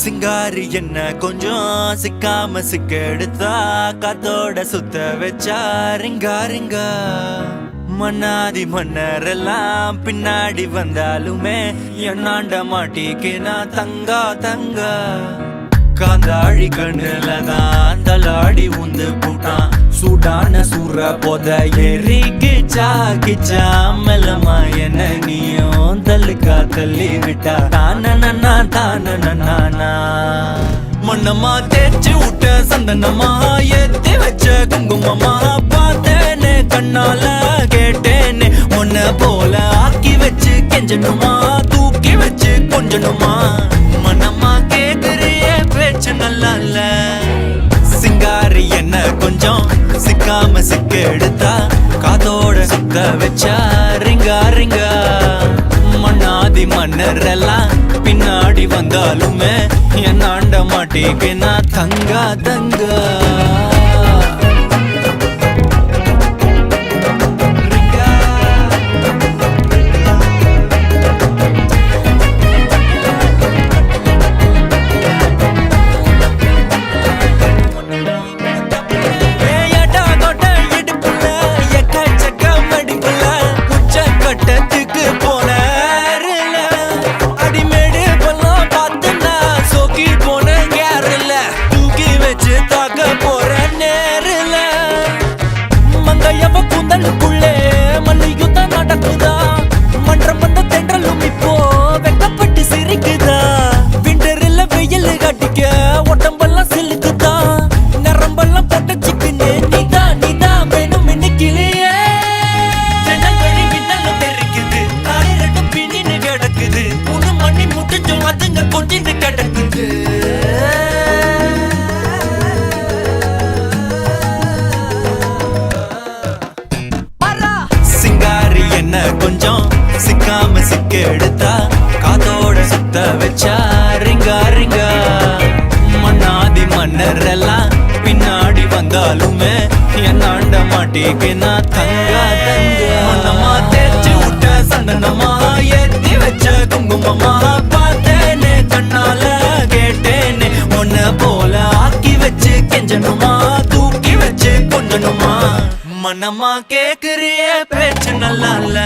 சிங்காரி என்ன கொஞ்சம் சிக்காம சிக்க எடுத்தா காத்தோட சுத்த வச்சா ரிங்கா ரிங்கா மன்னாதி மன்னரெல்லாம் பின்னாடி வந்தாலுமே என்னாண்ட மாட்டிக்கு நான் தங்கா தங்கா காந்தாழி கண்ணுலதான் தலாடி உந்து போட்டான் சூடான சூற போத ஏறி கிச்சா கிச்சா மெல்லமா என்ன நீயும் தள்ளுக்கா தள்ளி விட்டா தானனா தானனா மண்ணம்மா தேய்ச்சி விட்ட சந்தனமா ஏத்தி வச்ச குங்குமமா பார்த்தேனே கண்ணால கேட்டேனே உன்ன போல ஆக்கி வச்சு கெஞ்சணுமா தூக்கி வச்சு கொஞ்சணுமா மண்ணம்மா கேக்குறிய பேச்சு நல்லா இல்ல சிங்காரி என்ன கொஞ்சம் சிக்காம சிக்க எடுத்தா காதோட சுத்த வச்சா ரிங்கா ரிங்கா மண்ணாதி மன்னரெல்லாம் பின்னாடி வந்தாலுமே என்னாண்ட மாட்டிக்கு நான் தங்கா தங்கா சிங்காரி என்ன கொஞ்சம் சிக்காம சிக்க எடுத்தா காதோட சுத்த வச்சா ரிங்கா ரிங்கா மண்ணாதி மன்னரெல்லாம் பின்னாடி வந்தாலுமே என்னாண்ட மாட்டிக்கு நான் தங்கா தங்கா மண்ணம்மா தேய்ச்சி விட்ட சந்தனமா ஏத்தி வச்ச குங்குமமா பார்த்தேனே கண்ணால கேட்டேனே உன்ன போல ஆக்கி வச்சு கெஞ்சணுமா தூக்கி வச்சு கொஞ்சணுமா மனமா கேக்குறிய பேச்சு நல்லா இல்ல